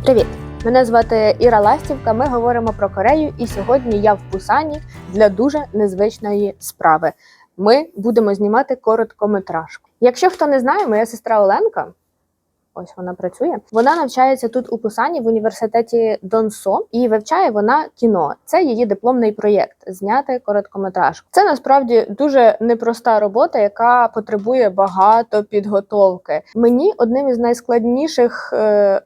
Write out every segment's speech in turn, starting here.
Привіт! Мене звати Іра Ластівка, ми говоримо про Корею, і сьогодні я в Пусані для дуже незвичної справи. Ми будемо знімати короткометражку. Якщо хто не знає, моя сестра Оленка, ось вона працює, вона навчається тут у Пусані в університеті Донсо і вивчає вона кіно. Це її дипломний проєкт – зняти короткометражку. Це насправді дуже непроста робота, яка потребує багато підготовки. Мені одним із найскладніших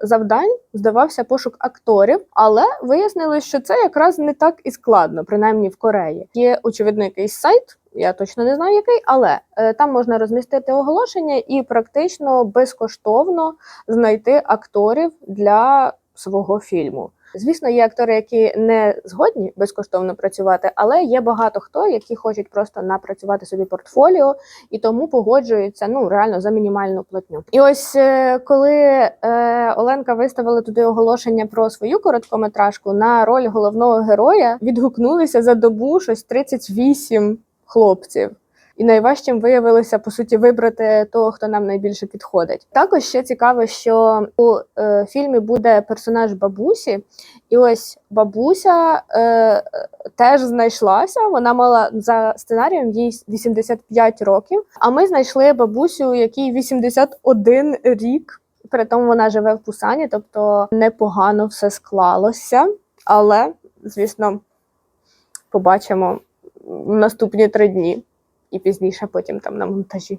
завдань здавався пошук акторів, але вияснилось, що це якраз не так і складно, принаймні в Кореї. Є, очевидно, якийсь сайт, я точно не знаю який, але там можна розмістити оголошення і практично безкоштовно знайти акторів для свого фільму. Звісно, є актори, які не згодні безкоштовно працювати, але є багато хто, які хочуть просто напрацювати собі портфоліо і тому погоджуються, реально за мінімальну платню. І ось коли Оленка виставила туди оголошення про свою короткометражку, на роль головного героя відгукнулися за добу щось 38 хлопців. І найважчим виявилося, по суті, вибрати того, хто нам найбільше підходить. Також ще цікаво, що у фільмі буде персонаж бабусі. І ось бабуся теж знайшлася. Вона мала за сценарієм їй 85 років. А ми знайшли бабусю, якій 81 рік. При тому вона живе в Пусані, тобто непогано все склалося. Але, звісно, побачимо в наступні 3 дні. І пізніше потім там на монтажі.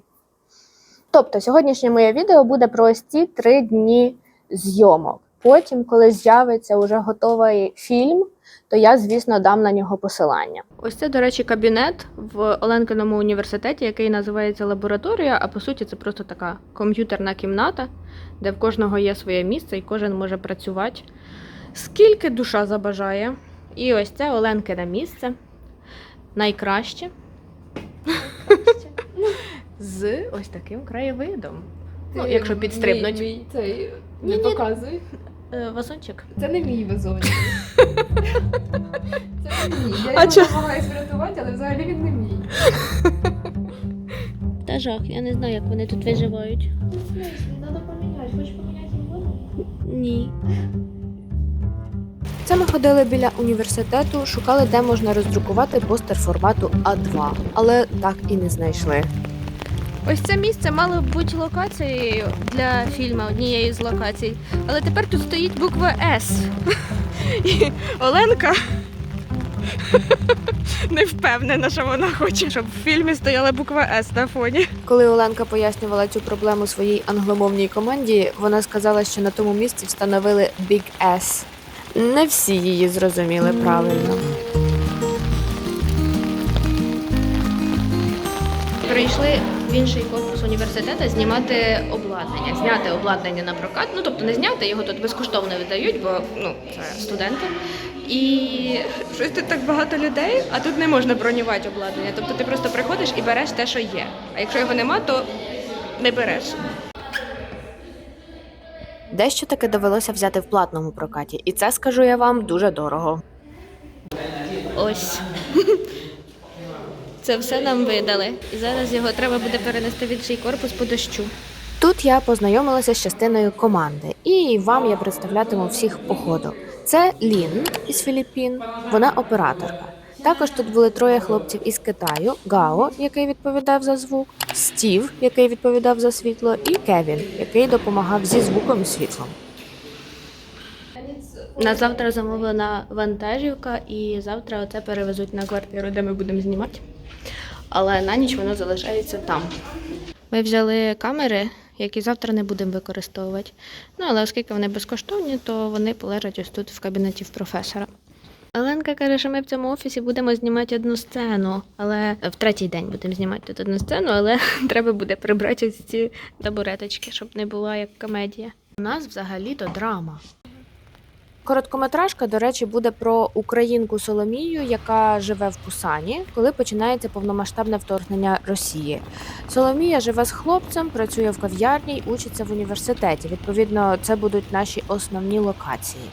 Тобто, сьогоднішнє моє відео буде про ось ці 3 дні зйомок. Потім, коли з'явиться вже готовий фільм, то я, звісно, дам на нього посилання. Ось це, до речі, кабінет в Оленкиному університеті, який називається лабораторія, а по суті це просто така комп'ютерна кімната, де в кожного є своє місце і кожен може працювати скільки душа забажає. І ось це Оленкине місце. Найкраще. З ось таким краєвидом. Якщо підстрибнуть. Не показуй. Вазончик. Це не мій вазончик. Це не мій. Я А його чо? намагаюсь врятувати, але взагалі він не мій. Та жах, я не знаю, як вони тут виживають. Треба поміняти. Хочеш поміняти його? Ні. Це ми ходили біля університету, шукали, де можна роздрукувати постер формату А2, але так і не знайшли. Ось це місце мало б бути локацією для фільму, однією з локацій. Але тепер тут стоїть буква С. І Оленка не впевнена, що вона хоче, щоб в фільмі стояла буква С на фоні. Коли Оленка пояснювала цю проблему своїй англомовній команді, вона сказала, що на тому місці встановили Big S. Не всі її зрозуміли правильно. Прийшли в інший корпус університету знімати обладнання. Зняти обладнання на прокат. Тобто не зняти, його тут безкоштовно видають, бо це студенти. І щось тут так багато людей, а тут не можна бронювати обладнання. Тобто ти просто приходиш і береш те, що є. А якщо його нема, то не береш. Дещо таки довелося взяти в платному прокаті. І це, скажу я вам, дуже дорого. Ось. Це все нам видали. І зараз його треба буде перенести в інший корпус по дощу. Тут я познайомилася з частиною команди. І вам я представлятиму всіх по ходу. Це Лін із Філіппін, вона операторка. Також тут були 3 хлопців із Китаю, Гао, який відповідав за звук, Стів, який відповідав за світло, і Кевін, який допомагав зі звуком і світлом. На завтра замовлена вантажівка, і завтра оце перевезуть на квартиру, де ми будемо знімати. Але на ніч воно залишається там. Ми взяли камери, які завтра не будемо використовувати. Але оскільки вони безкоштовні, то вони полежать ось тут в кабінеті в професора. Оленка каже, що ми в цьому офісі будемо знімати одну сцену, але в 3-й день будемо знімати тут одну сцену, але треба буде прибрати ось ці табуреточки, щоб не була як комедія. У нас взагалі-то драма. Короткометражка, до речі, буде про українку Соломію, яка живе в Пусані, коли починається повномасштабне вторгнення Росії. Соломія живе з хлопцем, працює в кав'ярні й учиться в університеті. Відповідно, це будуть наші основні локації.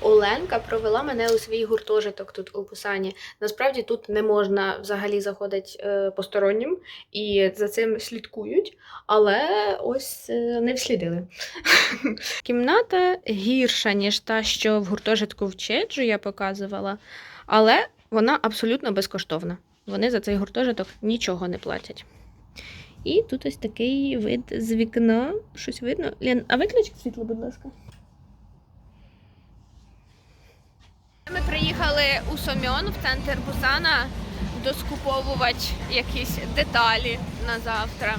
Оленка провела мене у свій гуртожиток тут у Пусані. Насправді тут не можна взагалі заходити постороннім, і за цим слідкують, але ось не вслідили. Кімната гірша, ніж та, що в гуртожитку в Чеджу я показувала, але вона абсолютно безкоштовна. Вони за цей гуртожиток нічого не платять. І тут ось такий вид з вікна. Щось видно? Лен, а виключи світло, будь ласка. Ми приїхали у Сомьон, в центр Пусана, доскуповувати якісь деталі на завтра.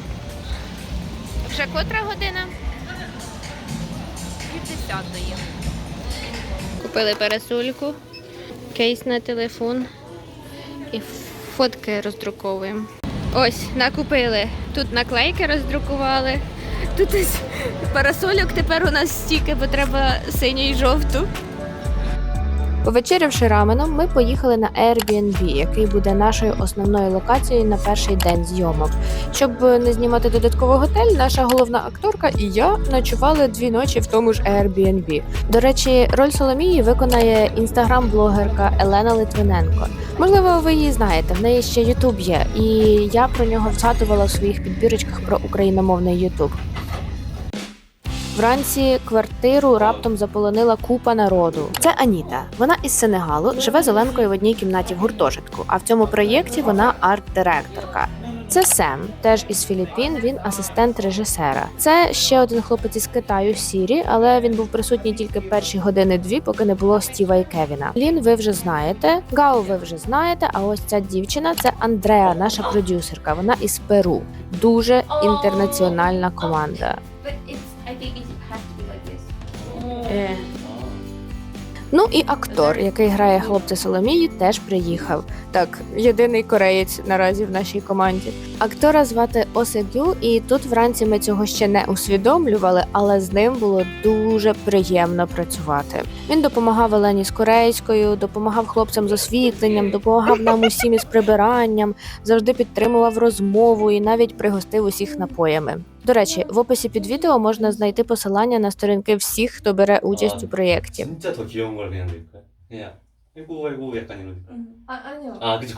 Вже котра година? 50-ї. Купили пересульку, кейс на телефон і фотки роздруковуємо. Ось, накупили. Тут наклейки роздрукували. Тут ось парасольок тепер у нас стільки, бо треба синю і жовту. Повечерявши раменом, ми поїхали на Airbnb, який буде нашою основною локацією на перший день зйомок. Щоб не знімати додатковий готель, наша головна акторка і я ночували 2 ночі в тому ж Airbnb. До речі, роль Соломії виконає інстаграм-блогерка Елена Литвиненко. Можливо, ви її знаєте, в неї ще Ютуб є, і я про нього згадувала в своїх підбірочках про україномовний Ютуб. Вранці квартиру раптом заполонила купа народу. Це Аніта. Вона із Сенегалу, живе з Оленкою в одній кімнаті в гуртожитку, а в цьому проєкті вона арт-директорка. Це Сем, теж із Філіппін, він асистент режисера. Це ще один хлопець із Китаю, Сірі, але він був присутній тільки перші години-2, поки не було Стіва і Кевіна. Лін ви вже знаєте, Гао ви вже знаєте, а ось ця дівчина – це Андреа, наша продюсерка. Вона із Перу. Дуже інтернаціональна команда. Ну і актор, який грає хлопця Соломії, теж приїхав. Так, єдиний кореєць наразі в нашій команді. Актора звати Осегю, і тут вранці ми цього ще не усвідомлювали, але з ним було дуже приємно працювати. Він допомагав Елені з корейською, допомагав хлопцям з освітленням, допомагав нам усім із прибиранням, завжди підтримував розмову і навіть пригостив усіх напоями. До речі, в описі під відео можна знайти посилання на сторінки всіх, хто бере участь у проєкті. 진짜 더 귀여운 걸 그냥 넣을까요? 그냥 아이고 약간 이런 아니요. 아 그죠?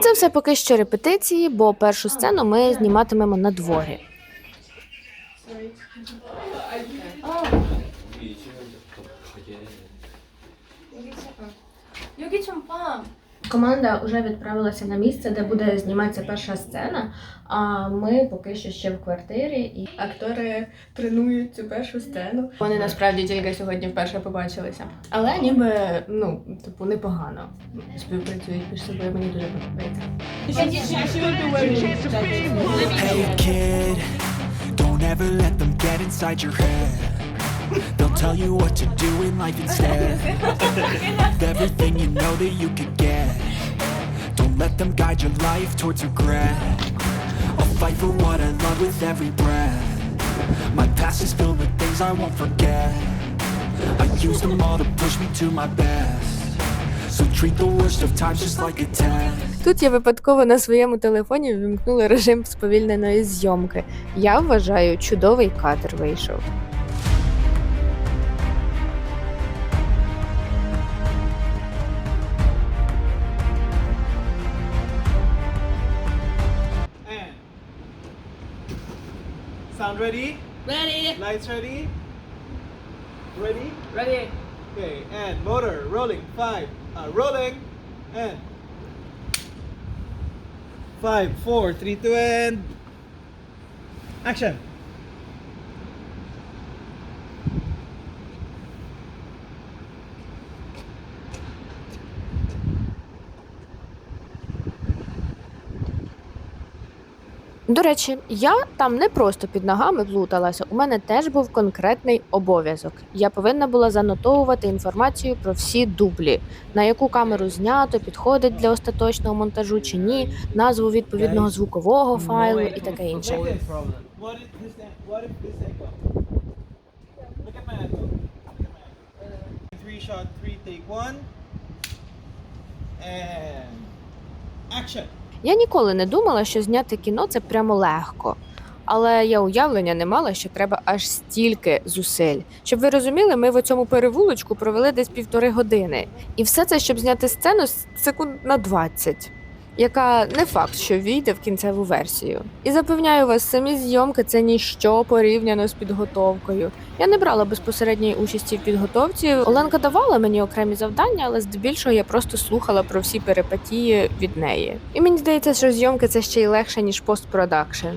Це все поки що репетиції, бо першу сцену ми зніматимемо на дворі. 우리 지금부터 되게 여기 좀 봐. Команда вже відправилася на місце, де буде зніматися перша сцена, а ми поки що ще в квартирі, і актори тренують цю першу сцену. Вони насправді тільки сьогодні вперше побачилися. Але ніби, непогано співпрацюють між собою, мені дуже подобається. Hey kid, don't ever let them get inside your head. They'll tell you what to do in life instead of everything you know that you could get. Don't let them guide your life towards regret. I'll fight for what I love with every breath. My past is filled with things I won't forget. I use them all to push me to my best. So treat the worst of times just like a test. Тут я випадково на своєму телефоні ввімкнула режим сповільненої зйомки. Я вважаю, чудовий кадр вийшов. Sound ready? Ready. Lights ready? Ready? Ready. Okay, and motor rolling. Rolling, and 5, 4, 3, 2, and action. До речі, я там не просто під ногами плуталася, у мене теж був конкретний обов'язок. Я повинна була занотовувати інформацію про всі дублі, на яку камеру знято, підходить для остаточного монтажу чи ні, назву відповідного звукового файлу і таке інше. What if this angle? Look at my angle. Three shot, 3, take 1. And action. Я ніколи не думала, що зняти кіно – це прямо легко. Але я уявлення не мала, що треба аж стільки зусиль. Щоб ви розуміли, ми в цьому перевулочку провели десь 1,5 години. І все це, щоб зняти сцену секунд на 20. Яка не факт, що війде в кінцеву версію. І запевняю вас, самі зйомки – це ніщо порівняно з підготовкою. Я не брала безпосередньої участі в підготовці. Оленка давала мені окремі завдання, але здебільшого я просто слухала про всі перипетії від неї. І мені здається, що зйомки – це ще й легше, ніж постпродакшн.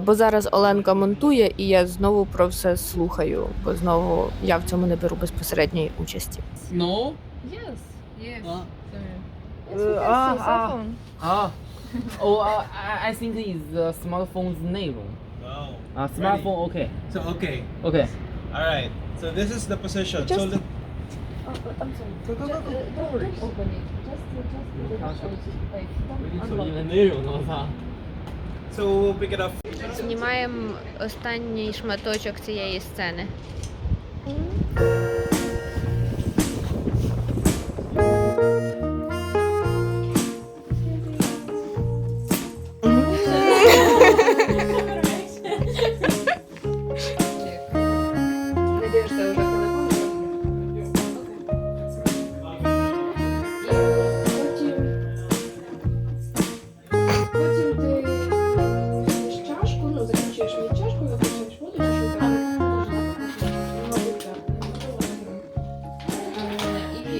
Бо зараз Оленка монтує, і я знову про все слухаю, бо знову я в цьому не беру безпосередньої участі. No? Yes. Yes. Ah. Sorry. Oh, I think it's the smartphone's name. No. Smartphone, okay. So, okay. Okay. Alright. So this is the position. Just- So look. I'm sorry. Go, go, go, go. Don't open it. So we'll pick it up. Знімаємо останній шматочок цієї сцени. Потім ти візьмеш чашку, ну, закінчуєш від чашку, виключаєш воду, і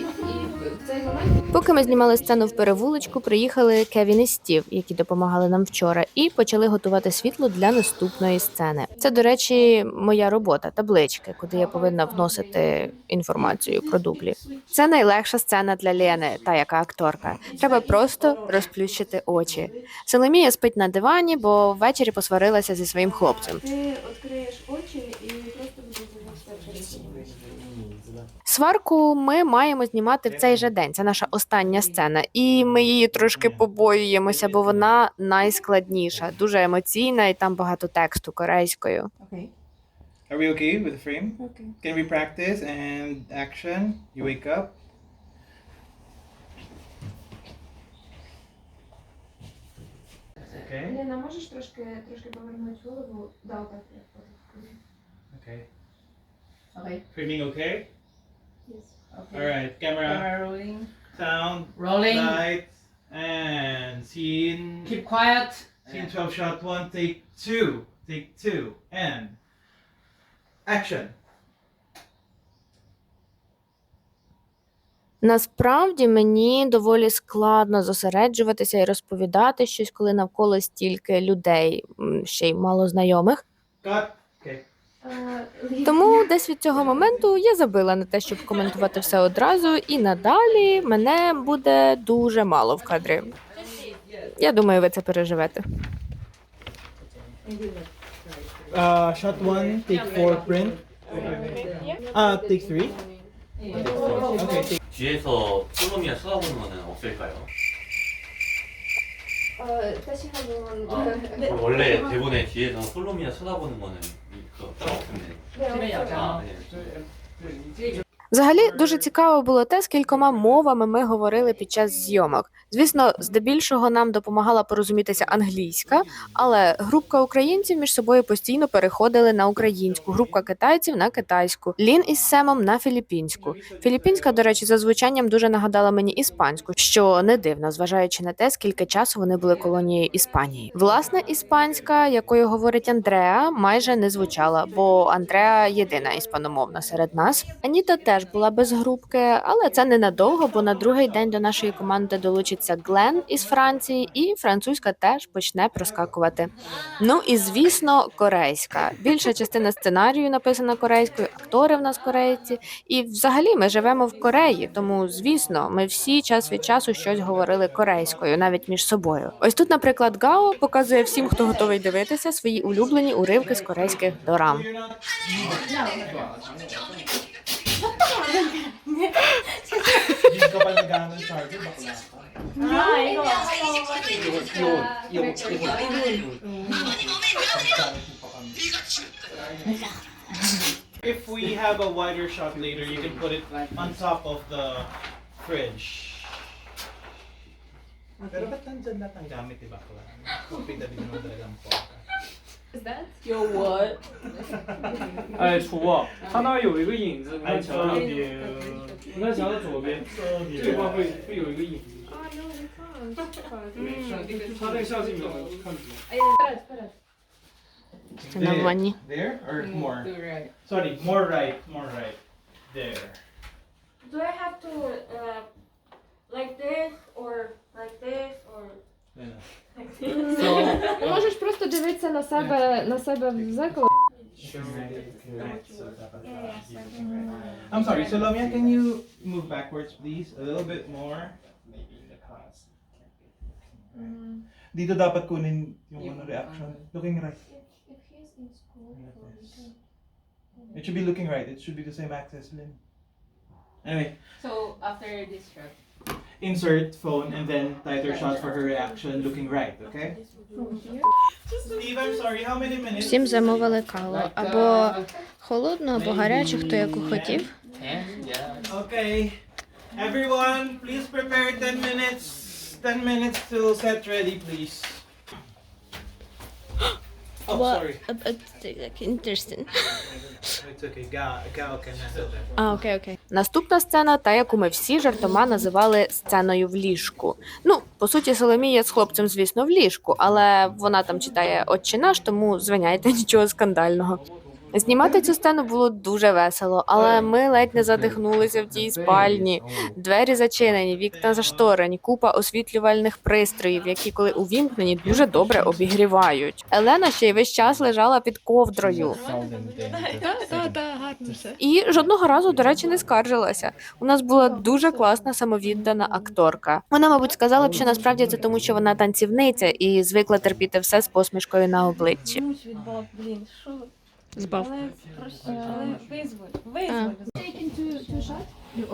в цей момент Поки ми знімали сцену в перевулочку, приїхали Кевін і Стів, які допомагали нам вчора, і почали готувати світло для наступної сцени. Це, до речі, моя робота, таблички, куди я повинна вносити інформацію про дублі. Це найлегша сцена для Лени, та яка акторка. Треба просто розплющити очі. Соломія спить на дивані, бо ввечері посварилася зі своїм хлопцем. ти відкриєш очі і просто будеш все перейти. Сварку ми маємо знімати в цей же день. Це наша остання сцена. І ми її трошки побоюємося, бо вона найскладніша, дуже емоційна і там багато тексту корейською. Окей. Are we okay with the frame? Окей. Can we practice and action? You wake up. Okay. Лена, можеш трошки повернути голову? Да, отак. Okay. Окей. Framing okay? Yes. Alright, camera, Rolling. sound, Rolling. lights, and scene. Keep quiet. Scene 12, shot 1, take 2. Take 2, and action. Насправді мені доволі складно зосереджуватися і розповідати щось, коли навколо стільки людей, ще й мало знайомих. Cut. Okay. Тому десь від цього моменту я забила на те, щоб коментувати все одразу, і надалі мене буде дуже мало в кадрі. Я думаю, ви це переживете. Shot 1, take 4, print. Take 3. Okay, take. 뒤에서 솔로미아 쳐다보는 거는 없을까요? 다시 한번. 원래 대본에 뒤에서 솔로미아 쳐다보는 거는 그거 딱 없는데. 아, 네. Взагалі, дуже цікаво було те, скількома мовами ми говорили під час зйомок. Звісно, здебільшого нам допомагала порозумітися англійська, але групка українців між собою постійно переходили на українську, групка китайців на китайську, Лін із Семом на філіппінську. Філіппінська, до речі, за звучанням дуже нагадала мені іспанську, що не дивно, зважаючи на те, скільки часу вони були колонією Іспанії. Власне, іспанська, якою говорить Андреа, майже не звучала, бо Андреа єдина іспаномовна серед нас. Аніта теж була без групки, але це ненадовго, бо на другий день до нашої команди долучиться Глен із Франції, і французька теж почне проскакувати. Ну і, звісно, корейська. Більша частина сценарію написана корейською, актори в нас корейці. І взагалі ми живемо в Кореї, тому, звісно, ми всі час від часу щось говорили корейською, навіть між собою. Ось тут, наприклад, Гао показує всім, хто готовий дивитися, свої улюблені уривки з корейських дорам. Hindi ka pa nag-ano ng charger, bakla ka. If we have a wider shot later, you can put it on top of the fridge. Pero ba't nandyan lahat ang gamit, diba? Pindabi naman talagang podcast. that your word? 哎，楚啊，他那儿有一个影子，你 I 看墙上， told 你 you. 看墙的左边， Told 这块 you. 会有一个影子。 Ah, no, we can't. 他那个下镜头看不见。 Це на ванні. There or more? To right. Sorry, more right, more right. There. Do I have to like this or like this or like this? So, Можеш просто дивитися на себе в зеркало. I'm sorry, so Lamia, can you move backwards, please? A little bit more. Maybe in the class. Dito dapat kunin yung ano reaction. Looking right. If he's in school, It should be looking right. It should be the same axis, Lynn. Anyway, so after this shot, insert phone and then tighter shot for her reaction looking right, okay? Steve, I'm sorry, how many minutes? Всім замовили каву. Або холодну, або гарячу, хто яку хотів. yeah. Okay. Everyone, please prepare 10 minutes. 10 minutes till set ready, please. Oh, sorry. Interesting. It's okay. Gal can handle that. А, окей. Наступна сцена, та яку ми всі жартома називали сценою в ліжку. Ну, по суті, Соломія з хлопцем, звісно, в ліжку, але вона там читає «Отче наш», тому звиняйте, нічого скандального. Знімати цю сцену було дуже весело, але ми ледь не задихнулися в тій спальні. Двері зачинені, вікна зашторені, купа освітлювальних пристроїв, які, коли увімкнені, дуже добре обігрівають. Елена ще й весь час лежала під ковдрою. І жодного разу, до речі, не скаржилася. У нас була дуже класна самовіддана акторка. Вона, мабуть, сказала б, що насправді це тому, що вона танцівниця і звикла терпіти все з посмішкою на обличчі. Блін, що? Збав. Але визволь. Taking two shots?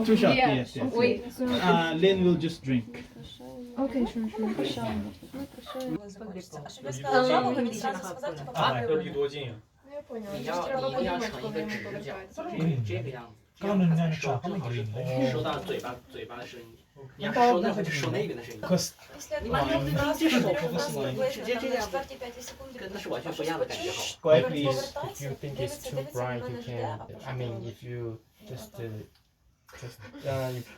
Two shots, yes, yes. Wait, so... Lynn will just drink. Okay, sure. Тобі годин. Я поняла. 你 Just 要 треба 你一定要 подумати, 成一 коли 个 йому 直角， повертається. 这个样子，这 刚 样 刚 才 那 能 个收正好是收到嘴巴的声音。你要是收那个就收那边的声音， Because 你把那个这手直接这样子，跟那是完全不一样的感觉，好吗？ quiet please. If you think it's too bright, you can. I mean, if you just if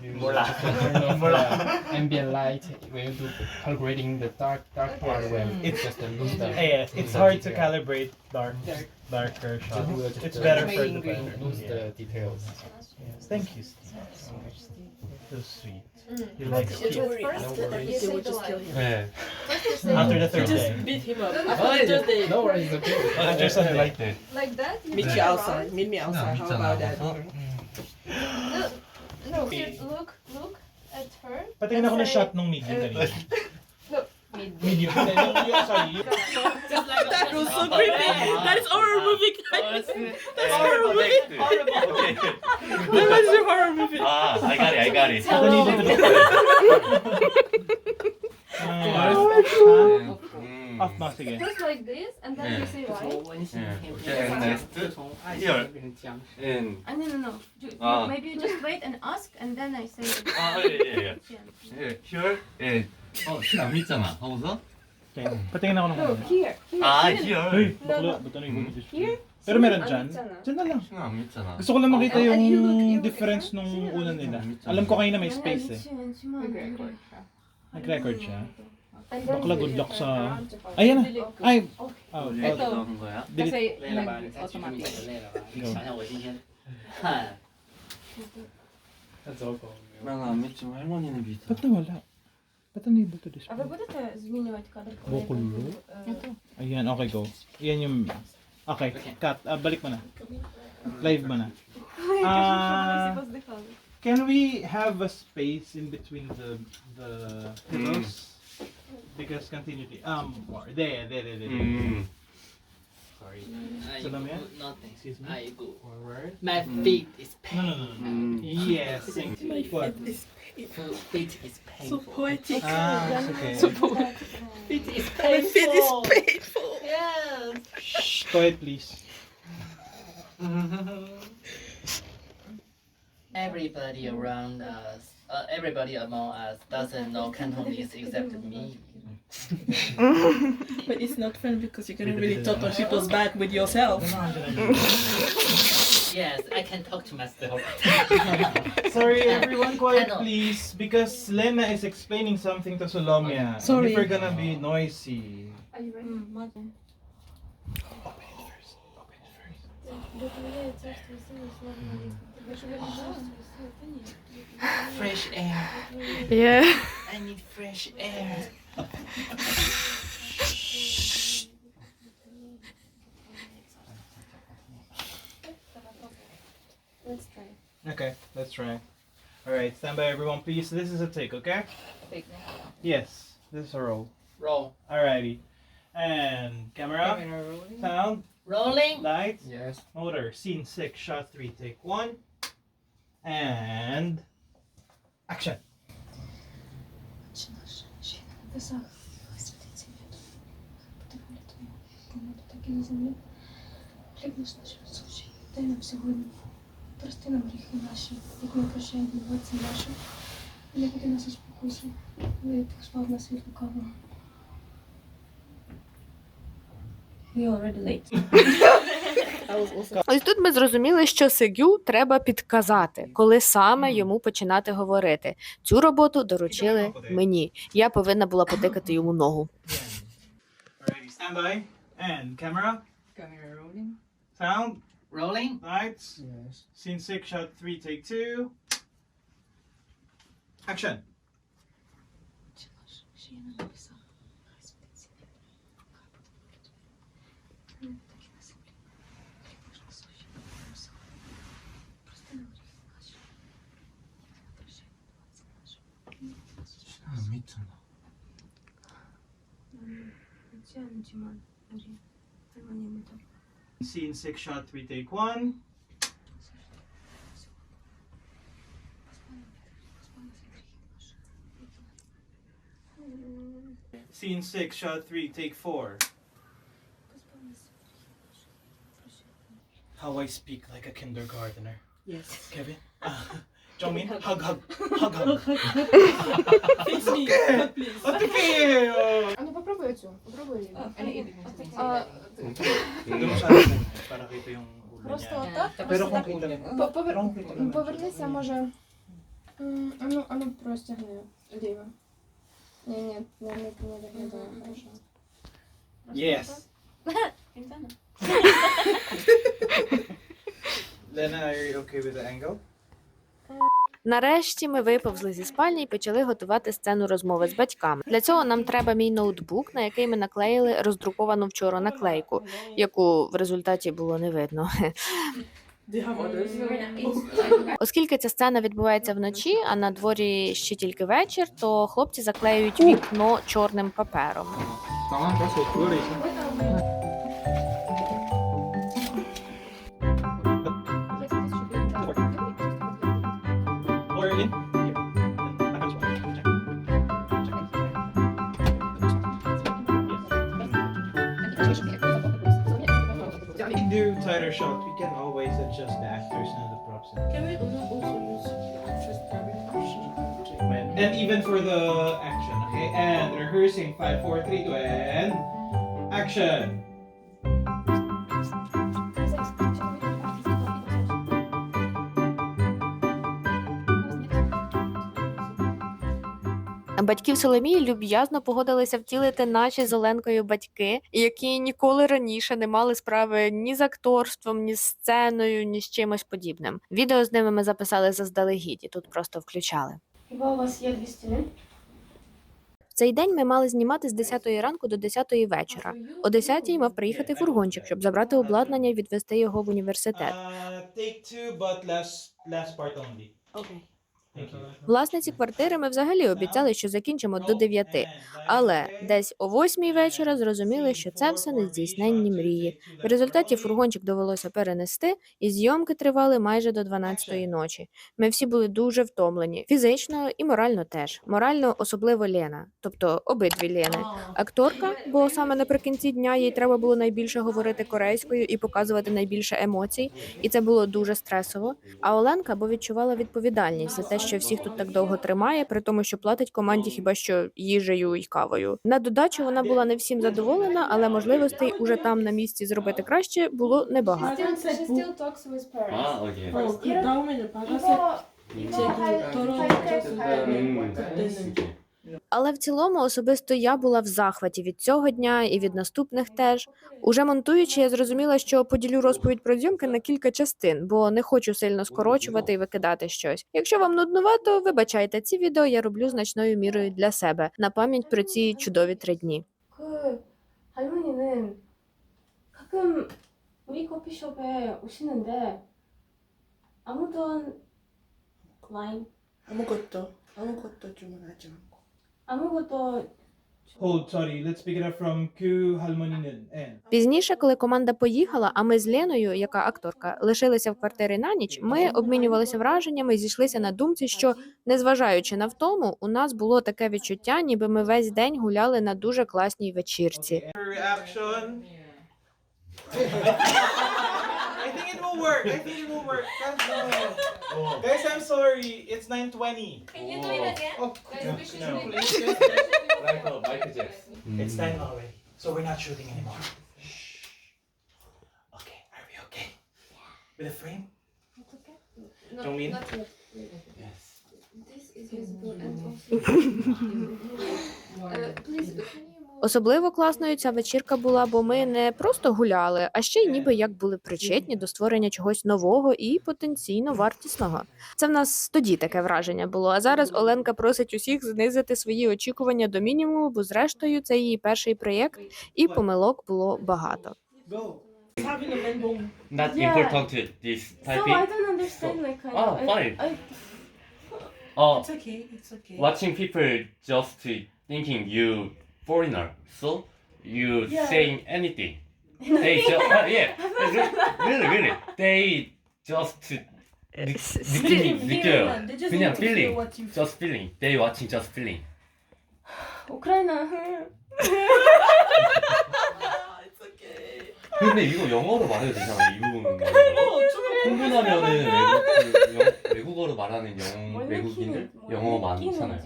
you turn off the ambient light, when you do calibrating the dark part, when it's just lose the. Yes, it's hard to calibrate darker shots. It's better for the better. Lose the details. Yes, thank you, Steve. So sweet. You like Steve. No worries. 네. After the third day. Beat him up. No worries. Okay. After Sunday. like that. Like that? You Meet turn you around? outside. Meet me outside. How about that? No, here, look at her. Patingin ako ng shot nung medium kanina. Medium. Sorry. That was so creepy. That is horror movie. That's horror movie. Okay. That was a horror movie. Ah, I got it. Off ba? Sige. Just like this, and then you say why. And next, here. And No. Ah. Maybe you just wait and ask, and then I say. 아, 예. Here. 예. 안 믿잖아. 하고서. Patingin ako ng No, here. 아, Hey, here. bakla. Ba't ano yung Here? Pero meron dyan. Dyan na lang. 안 믿잖아. Gusto ko lang makita And you look- yung difference nung una nila. Alam ko kanina may space eh. Nag-record siya. And then Bakla, you good luck turn sa... around to find- Ayan na. Ay! Oh, Ito. 넣은 거야? delete. Kasi, 累了吧？你再继续你的累了吧？你想想我今天看。 나는 안 믿지만 할머니는 믿어. Ba't nawala? Ba't unable to А ви display? будете змінювати кадр? Бокуло? Ayan, okay, go. Yan yung... Okay, cut. Balik mo na. Live mo na. Can we have a space in between the pillows? Because continuity. More. There. Sorry. So, dami yan? Nothing. Excuse me? I go. Forward. My feet is No. painful. Yes. What? Feet is painful. It's okay. Feet is painful. Yes. Shh, quiet please. Everybody around us everybody among us doesn't know Cantonese except me. But it's not fun because you're gonna really talk on people's back with yourself. Yes, I can talk to myself. Sorry, everyone, quiet Ano? please, because Lena is explaining something to Solomia. Sorry. If we're gonna be noisy. Are you ready? Open it first. Open it first. Fresh air. Yeah. I need fresh air. Let's try. Okay, let's try. Alright, stand by everyone, please. This is a take, okay? Yes, this is a roll. Roll. Alrighty. And camera, sound, Rolling. lights, Yes. motor, scene 6, shot 3, take 1. And action. Дай нам сьогодні. Прости нам гріхи наші, як ми прощаємо винуватцям нашим. І не веди нас у спокусу, але позбав нас від лукавого. We already late. Ось тут ми зрозуміли, що Сегю треба підказати, коли саме йому починати говорити. Цю роботу доручили мені. Я повинна була потикати йому ногу. Alrighty, stand by. And camera, Camera rolling. sound, Rolling. lights, Yes. scene 6, shot 3, take 2. Action. Scene 6, shot 3, take 1. Scene 6, shot 3, take 4. How I speak like a kindergartner. Yes. Kevin? Jongmin, hug, hug, hug, hug. It's me. Okay. Please. Okay. А ну попробуй цю. Попробуй. Hindi masyado para kita yung ulo Просто niya. отак? Pero kung kita Повернися, може. Ану, простягни ліво. Ні, не виглядає хорошо. Yes. Lena, are you okay with the angle? Нарешті ми виповзли зі спальні і почали готувати сцену розмови з батьками. Для цього нам треба мій ноутбук, на який ми наклеїли роздруковану вчора наклейку, яку в результаті було не видно. Do you have others? Оскільки ця сцена відбувається вночі, а на дворі ще тільки вечір, то хлопці заклеюють вікно чорним папером. Or in? We can do tighter shots. We can always adjust the actors and the props. Can we also use the actress direction? And even for the action, okay? And rehearsing 5, 4, 3, 2, and action. Батьків Соломії люб'язно погодилися втілити наші з Оленкою батьки, які ніколи раніше не мали справи ні з акторством, ні з сценою, ні з чимось подібним. Відео з ними ми записали заздалегідь, і тут просто включали. Хіба у вас є 2 стіни? В цей день ми мали знімати з 10 ранку до 10 вечора. О 10 мав приїхати фургончик, щоб забрати обладнання і відвезти його в університет. Take 2, but last part only. Окей. Thank you. Власниці квартири ми взагалі обіцяли, що закінчимо до 9, але десь о 8 вечора зрозуміли, що це все нездійсненні мрії. В результаті фургончик довелося перенести, і зйомки тривали майже до 12-ї ночі. Ми всі були дуже втомлені, фізично і морально теж. Морально особливо Лена, тобто обидві Лени. Акторка, бо саме наприкінці дня їй треба було найбільше говорити корейською і показувати найбільше емоцій, і це було дуже стресово. А Оленка, бо відчувала відповідальність за те, що всіх тут так довго тримає, при тому, що платить команді хіба що їжею і кавою. На додачу вона була не всім задоволена, але можливостей уже там на місці зробити краще було небагато. She still talks with parents. 아, 오케이. 그 다음에는 Але в цілому особисто я була в захваті від цього дня і від наступних теж. Уже монтуючи, я зрозуміла, що поділю розповідь про зйомки на кілька частин, бо не хочу сильно скорочувати і викидати щось. Якщо вам нуднувато, вибачайте, ці відео я роблю значною мірою для себе, на пам'ять про ці чудові 3 дні. 그 할머니는 가끔 우리 커피숍에 오시는데 아무런 와인 아무것도 주문하지 않고. 아무것도 Hold, sorry. Let's pick it up from Q 할머니는 N. Пізніше, коли команда поїхала, а ми з Леною, яка акторка, лишилися в квартирі на ніч, ми обмінювалися враженнями і зійшлися на думці, що, незважаючи на втому, у нас було таке відчуття, ніби ми весь день гуляли на дуже класній вечірці. Reaction. I think it will work. I think it will work. Guys, I'm sorry. It's 9:20. Can you do it again? Oh, no. 마이클, 마이클 잭슨. It's 10 already, so we're not shooting anymore. Shh. Okay, are we okay? With a frame? Don't mean? Yes. This is visible and also. Please, can you Особливо класною ця вечірка була, бо ми не просто гуляли, а ще й ніби як були причетні до створення чогось нового і потенційно вартісного. Це в нас тоді таке враження було, а зараз Оленка просить усіх знизити свої очікування до мінімуму, бо зрештою це її перший проєкт, і помилок було багато. Go. Not Yeah. important this So typing. I don't understand like kind Oh, of fine. It's okay. It's okay. Watching people just thinking you foreigner, so you Yeah. saying anything. They just yeah, really. They just 느껴요. They just 그냥 need to feel feeling, what you just feeling. They watching just feeling. 우크라이나 It's okay. 근데 이거 영어로 말해도 되잖아 이 부분은. 흥분하면은 외국어로 말하는 외국인들 영어 많잖아요.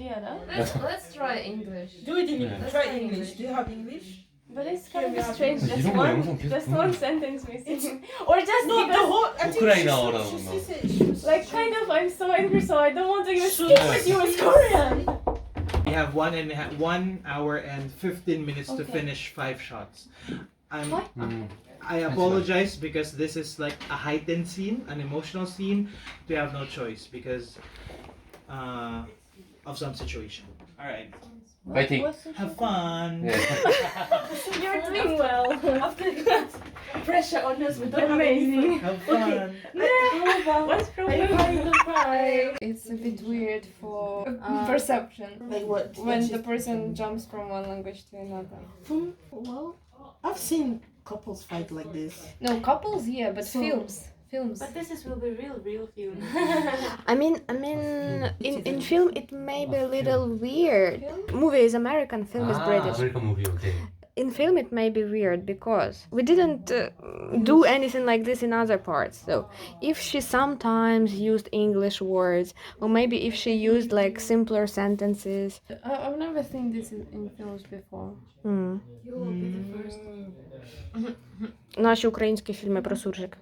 let's try English. Do it in Yeah. English. Try English. Do you have English? But it's kind of strange. Just 이런 거 영상 one, 계속 just 보면 one sentence missing, or just No, the because, whole. I think 우크라이나어라는 she 거. said she was like kind of I'm so angry, so I don't want to even speak with you in Korean. We have 1 hour and 15 minutes to Okay. finish 5 shots. What? I apologize because this is like a heightened scene, an emotional scene. We have no choice because of some situation. All right. 파이팅. Have fun. 네. You're doing well. After that pressure on us, we're doing amazing. Have fun. What's problem? It's a bit weird for perception. like what? When the person jumps from one language to another. Well, I've seen couples fight like this. No, couples, yeah, but So- films. But this is will be real film. I mean, in film it may be a little weird. Movie is American, film is British. 아메리칸 무비 오케이. In film it may be weird because we didn't do anything like this in other parts. So if she sometimes used English words, or maybe if she used like simpler sentences. I've never seen this in films before. You will be the first. Наші українські фільми про суржик.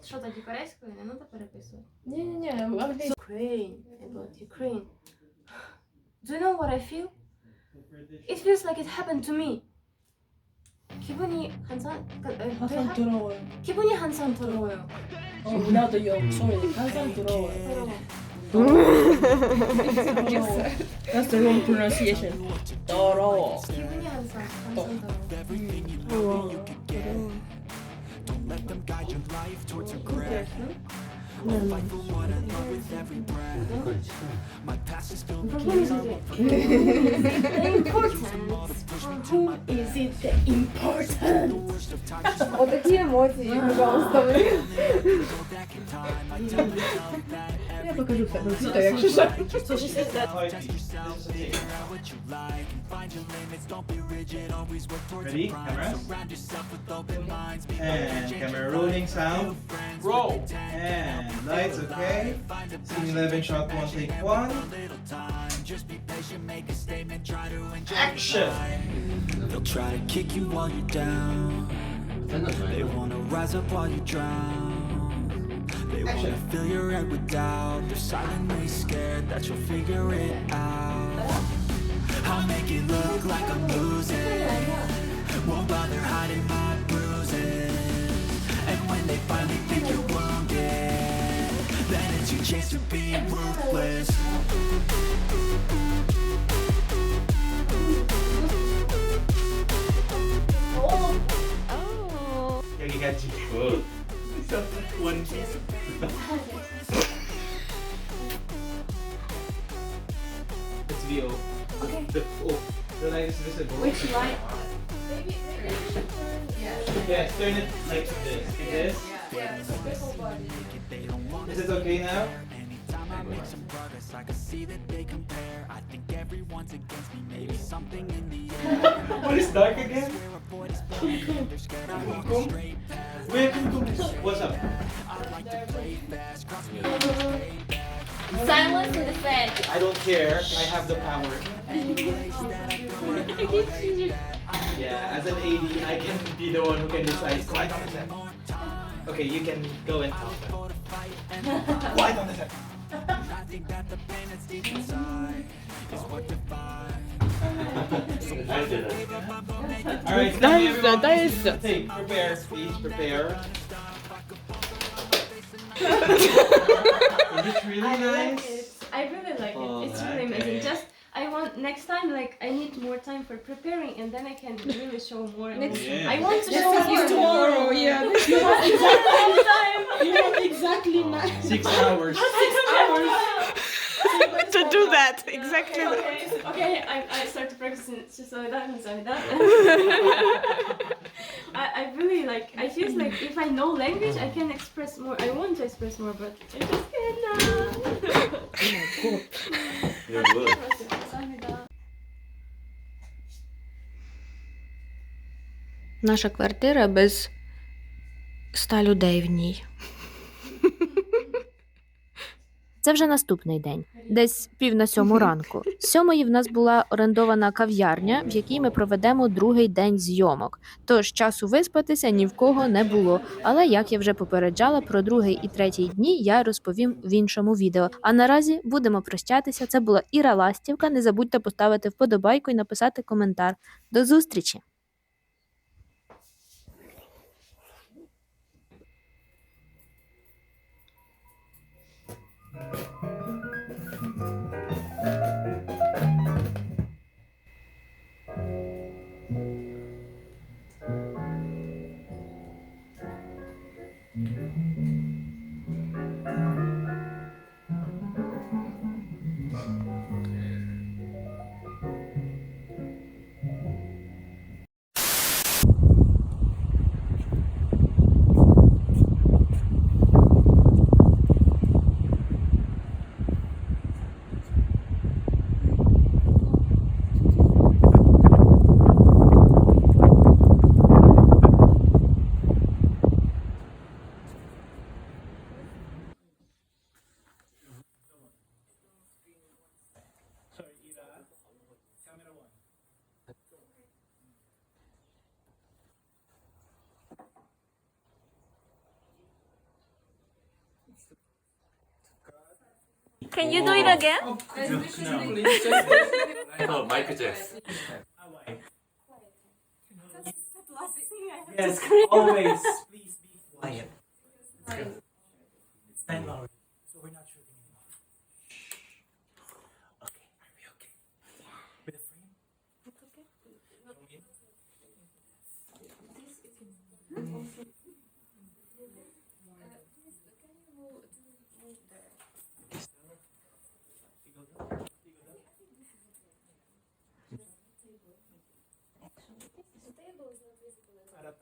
Що тоді корейською? Не треба переписувати. Ні, англійською. Ukraine, about Ukraine. Do you know what I feel? It feels like it happened to me. 기분이 항상 더러워요. 기분이 한참 더러워요. 나도 sorry. 항상 더러워요. That's the wrong pronunciation. 더러워. 기분이 한참 더러워. Everything you know that you can get. Don't let them guide your life towards regret. I'll fight for what I love with every breath. My past is filled with keys I won't forget. The importance. For whom is it the important? The worst of times is Отакі емоції, пожалуйста. go back in time. I tell myself that Я покажу себе відео, якщо що. How I feel. This is a take. Ready? Camera? And camera rolling sound. Roll. And lights, okay. Scene 11, shot 1, take 1. Action! They'll try to kick you while you're down. They wanna rise up while you drown. They wanna fill your head with doubt. They're silently scared that you'll figure it out. I'll make it look like I'm losing. Won't bother hiding my bruises. And when they finally think you're wounded, then it's your chance to be ruthless. 여기까지. 굿. One piece. It's VO. Okay. The light is visible. Which light? Yes, turn it like this. Like this. Is it okay now? Anytime I make some progress, I can see that they compare. I think everyone's against me, maybe something in the air. What is dark again? Where avoid is blind, they're scared I walk a straight path. Wait, what's up? I like to play fast, cross me on the straight path. Silence in the fan. I don't care. I have the power. Yeah, as an AD, I can be the one who can decide. Quiet on the set. Okay, you can go and talk. Quiet on the set. I think that the pain that's deep inside is what defines. Alright, Nice. take, prepare, please, prepare. Is it really nice? I really like Oh, it. It's really okay. amazing. Just I want next time, like I need more time for preparing, and then I can really show more. Yeah. I want to This show is more. tomorrow, yeah. You have exactly 6 hours. to do that. Exactly. Okay, I start to practice it. So that means I'm done. I really like. I feel like if I know language, I can express more. I want to express more, but I just cannot. You're good. Наша квартира без 100 людей в ній. Це вже наступний день, десь 6:45 ранку. З 7:00 в нас була орендована кав'ярня, в якій ми проведемо другий день зйомок. Тож часу виспатися ні в кого не було. Але, як я вже попереджала, про другий і третій дні я розповім в іншому відео. А наразі будемо прощатися. Це була Іра Ластівка. Не забудьте поставити вподобайку і написати коментар. До зустрічі! Can you do it again? 어, 마이크 잭스. Yes, always. Please be quiet. Stand lower. So we're not shooting anymore. Okay, are we okay? With the frame? It's okay. Harap.